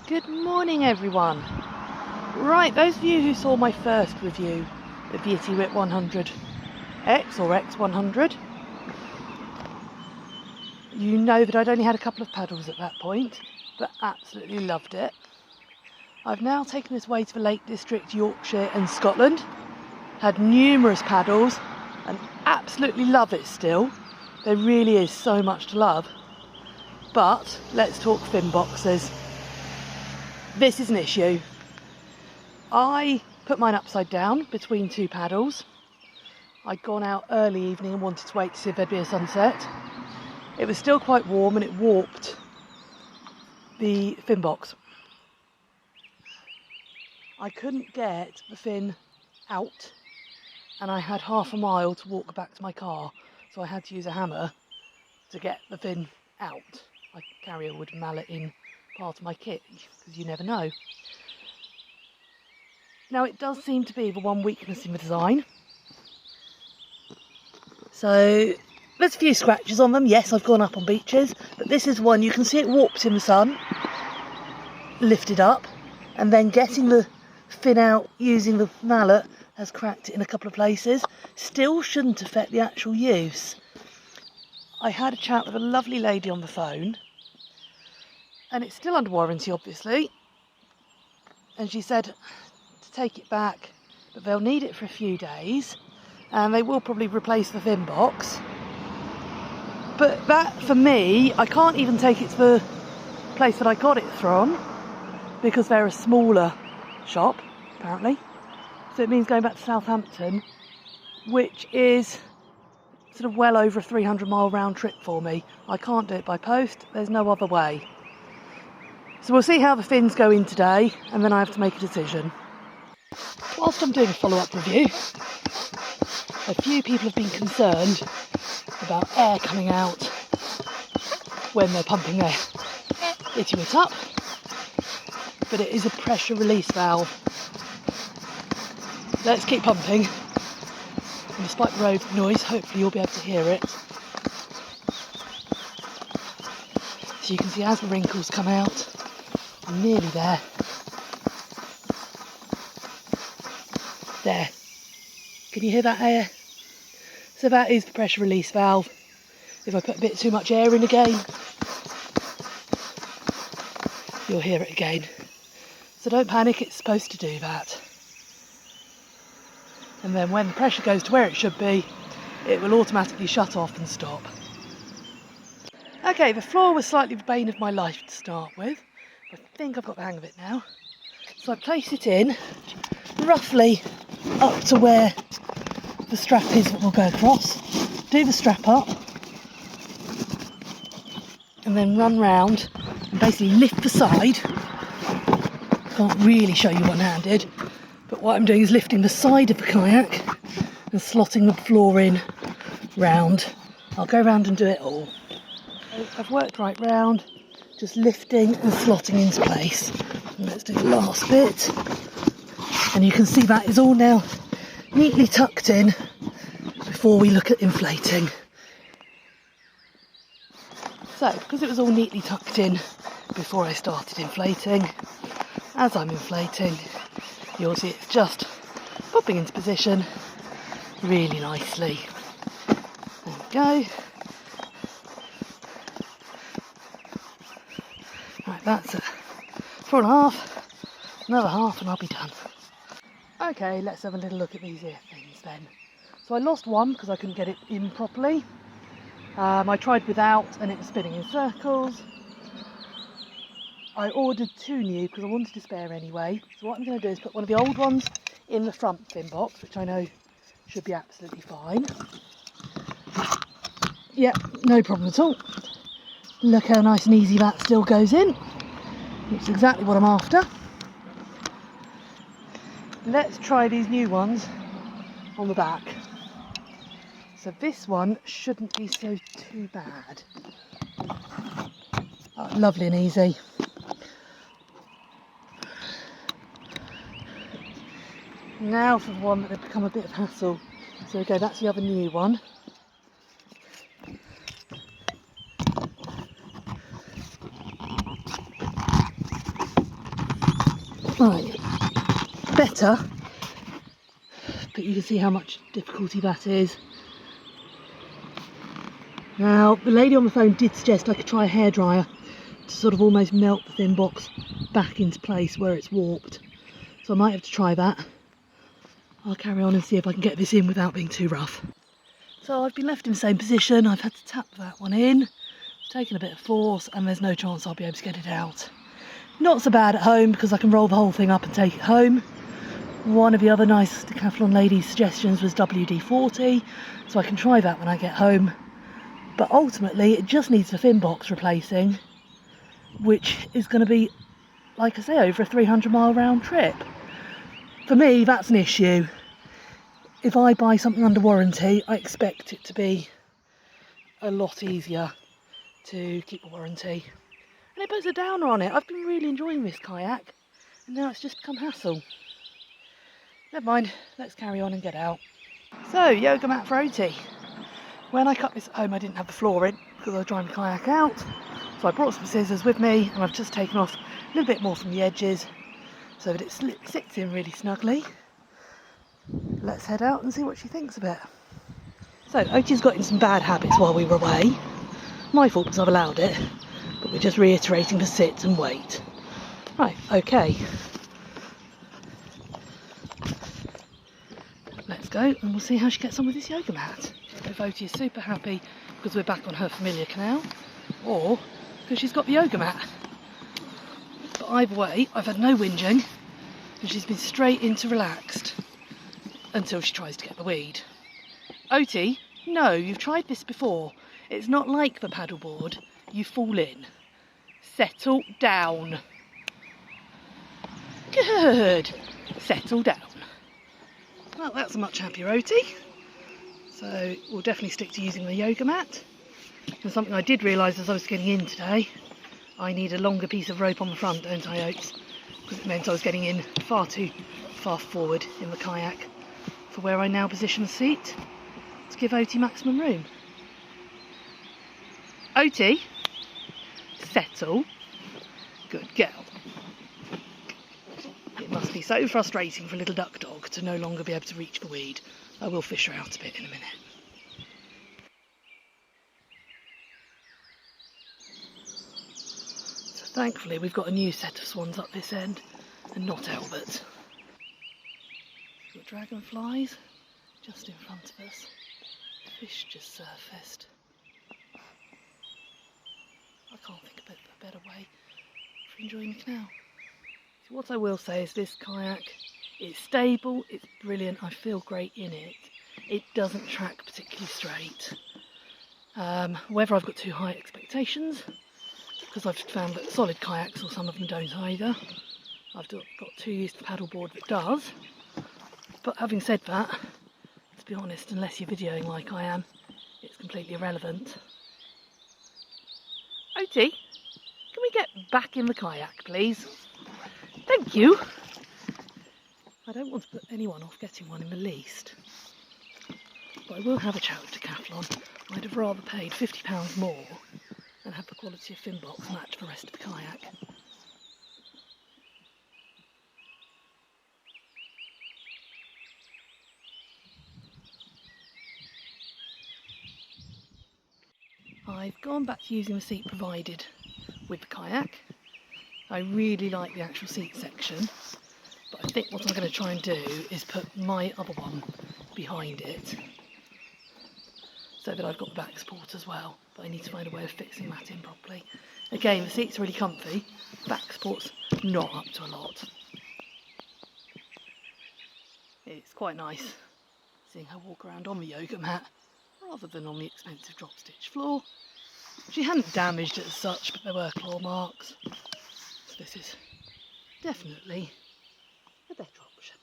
Good morning everyone. Right, those of you who saw my first review of the Itiwit 100X or X100, you know that I'd only had a couple of paddles at that point, but absolutely loved it. I've now taken this way to the Lake District, Yorkshire and Scotland, had numerous paddles and absolutely love it still. There really is so much to love. But let's talk fin boxes. This is an issue. I put mine upside down between two paddles. I'd gone out early evening and wanted to wait to see if there'd be a sunset. It was still quite warm and it warped the fin box. I couldn't get the fin out and I had half a mile to walk back to my car, so I had to use a hammer to get the fin out. I carry a wooden mallet in part of my kit because you never know. Now it does seem to be the one weakness in the design. So there's a few scratches on them. Yes, I've gone up on beaches, but this is one you can see it warped in the sun, lifted up, and then getting the fin out using the mallet has cracked it in a couple of places. Still shouldn't affect the actual use. I had a chat with a lovely lady on the phone, and it's still under warranty obviously, and she said to take it back, but they'll need it for a few days and they will probably replace the fin box. But that, for me, I can't even take it to the place that I got it from because they're a smaller shop apparently, so it means going back to Southampton, which is sort of well over a 300-mile round trip for me. I can't do it by post, there's no other way. So we'll see how the fins go in today and then I have to make a decision. Whilst I'm doing a follow-up review, a few people have been concerned about air coming out when they're pumping their Itiwit up, but it is a pressure release valve. Let's keep pumping, and despite the road noise, hopefully you'll be able to hear it. So you can see as the wrinkles come out, I'm nearly there. There. Can you hear that air? So that is the pressure release valve. If I put a bit too much air in again, you'll hear it again. So don't panic, it's supposed to do that. And then when the pressure goes to where it should be, it will automatically shut off and stop. Okay, the floor was slightly the bane of my life to start with. I think I've got the hang of it now. So I place it in roughly up to where the strap is that will go across. Do the strap up and then run round and basically lift the side. Can't really show you one-handed, but what I'm doing is lifting the side of the kayak and slotting the floor in round. I'll go round and do it all. I've worked right round, just lifting and slotting into place. And let's do the last bit. And you can see that is all now neatly tucked in before we look at inflating. So, because it was all neatly tucked in before I started inflating, as I'm inflating, you'll see it's just popping into position really nicely. There we go. Right, that's it. 4.5, another half and I'll be done. Okay, let's have a little look at these ear fins then. So I lost one because I couldn't get it in properly. I tried without and it was spinning in circles. I ordered two new because I wanted to spare anyway. So what I'm going to do is put one of the old ones in the front fin box, which I know should be absolutely fine. Yep, no problem at all. Look how nice and easy that still goes in. It's exactly what I'm after. Let's try these new ones on the back. So this one shouldn't be so too bad. Oh, lovely and easy. Now for the one that had become a bit of hassle. So okay, that's the other new one. Right, better, but you can see how much difficulty that is. Now, the lady on the phone did suggest I could try a hairdryer to sort of almost melt the thin box back into place where it's warped. So I might have to try that. I'll carry on and see if I can get this in without being too rough. So I've been left in the same position. I've had to tap that one in. It's taken a bit of force and there's no chance I'll be able to get it out. Not so bad at home because I can roll the whole thing up and take it home. One of the other nice Decathlon ladies' suggestions was WD-40, so I can try that when I get home. But ultimately it just needs the fin box replacing, which is going to be, like I say, over a 300-mile round trip. For me, that's an issue. If I buy something under warranty, I expect it to be a lot easier to keep the warranty. And it puts a downer on it. I've been really enjoying this kayak, and now it's just become hassle. Never mind, let's carry on and get out. So, yoga mat for Oti. When I cut this at home, I didn't have the floor in because I was drying the kayak out. So I brought some scissors with me, and I've just taken off a little bit more from the edges so that it sits in really snugly. Let's head out and see what she thinks of it. So, Oti's got in some bad habits while we were away. My fault because I've allowed it, but we're just reiterating to sit and wait. Right, okay. Let's go and we'll see how she gets on with this yoga mat. If Oti is super happy because we're back on her familiar canal, or because she's got the yoga mat. But either way, I've had no whinging, and she's been straight into relaxed until she tries to get the weed. Oti, no, you've tried this before. It's not like the paddleboard. You fall in. Settle down. Good. Settle down. Well, that's a much happier Oti. So we'll definitely stick to using the yoga mat. And something I did realise as I was getting in today, I need a longer piece of rope on the front, don't I, Oats? Because it meant I was getting in far too far forward in the kayak for where I now position the seat to give Oti maximum room. Oti, settle. Good girl. It must be so frustrating for a little duck dog to no longer be able to reach the weed. I will fish her out a bit in a minute. So thankfully we've got a new set of swans up this end and not Albert. We've got dragonflies just in front of us. Fish just surfaced. I can't think of a better way for enjoying the canal. So what I will say is this kayak, it's stable, it's brilliant, I feel great in it. It doesn't track particularly straight. Whether I've got too high expectations, because I've found that solid kayaks, or some of them don't either. I've got too used to paddleboard that does. But having said that, to be honest, unless you're videoing like I am, it's completely irrelevant. Oti, can we get back in the kayak, please? Thank you. I don't want to put anyone off getting one in the least. But I will have a chat with Decathlon. I'd have rather paid £50 more and have the quality of fin box match the rest of the kayak. I've gone back to using the seat provided with the kayak. I really like the actual seat section, but I think what I'm going to try and do is put my other one behind it so that I've got the back support as well, but I need to find a way of fixing that in properly. Again, the seat's really comfy, back support's not up to a lot. It's quite nice seeing her walk around on the yoga mat rather than on the expensive drop stitch floor. She hadn't damaged it as such, but there were claw marks. So this is definitely a better option.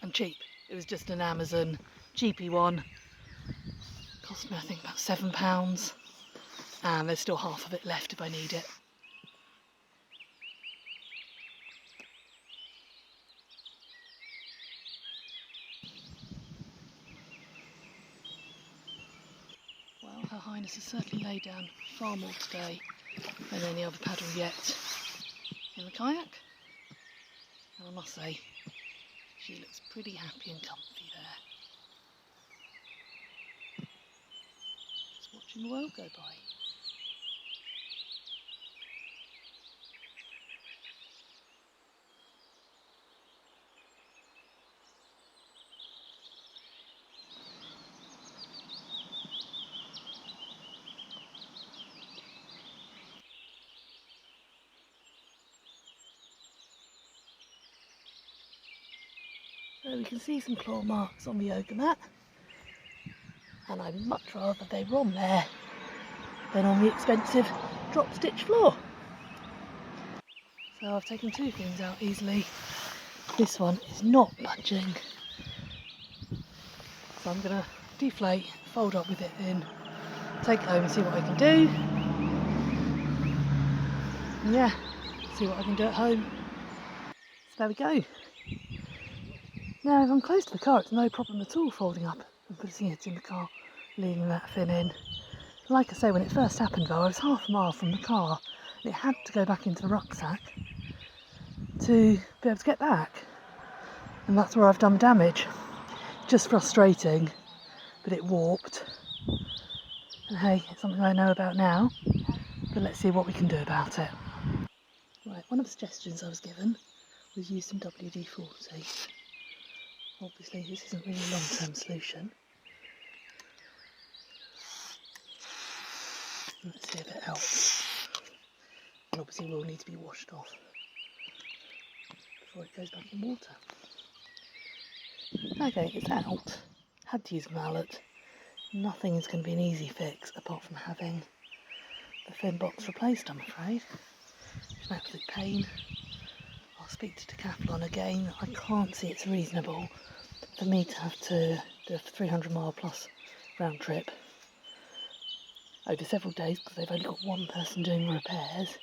And cheap. It was just an Amazon cheapy one. Cost me I think about £7, and there's still half of it left if I need it. Well, Her Highness has certainly laid down far more today and any other paddle yet in the kayak. And I must say, she looks pretty happy and comfy there. Just watching the world go by. So we can see some claw marks on the yoga mat, and I'd much rather they were on there than on the expensive drop stitch floor. So I've taken two fins out easily. This one is not budging, so I'm going to deflate, fold up with it in, take it home and see what I can do. And yeah, see what I can do at home. So there we go. Now if I'm close to the car, it's no problem at all folding up and putting it in the car, leaving that fin in. Like I say, when it first happened though, I was half a mile from the car and it had to go back into the rucksack to be able to get back. And that's where I've done damage. Just frustrating, but it warped. And hey, it's something I know about now, but let's see what we can do about it. Right, one of the suggestions I was given was use some WD-40. Obviously this isn't really a long-term solution. Let's see if it helps. And obviously will need to be washed off before it goes back in water. Okay, it's out. Had to use a mallet. Nothing is going to be an easy fix apart from having the fin box replaced, I'm afraid. It's an absolute pain. I'll speak to Decathlon again. I can't see it's reasonable for me to have to do a 300 mile plus round trip over several days because they've only got one person doing repairs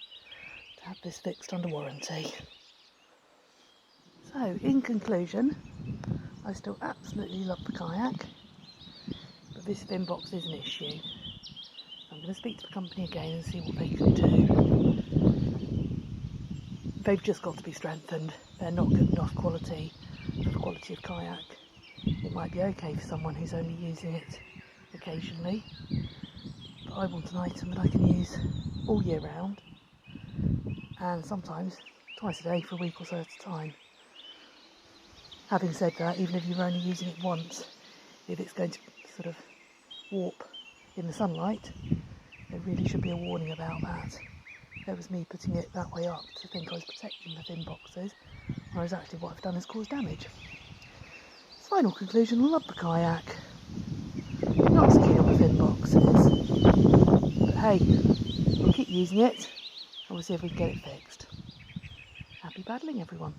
to have this fixed under warranty. So in conclusion, I still absolutely love the kayak, but this fin box is an issue. I'm going to speak to the company again and see what they can do. They've just got to be strengthened. They're not good enough quality for the quality of kayak. It might be okay for someone who's only using it occasionally, but I want an item that I can use all year round and sometimes twice a day for a week or so at a time. Having said that, even if you're only using it once, if it's going to sort of warp in the sunlight, there really should be a warning about that. That was me putting it that way up to think I was protecting the fin boxes, whereas actually what I've done is caused damage. Final conclusion, love the kayak. Not so keen on the fin boxes. But hey, we'll keep using it and we'll see if we can get it fixed. Happy paddling everyone.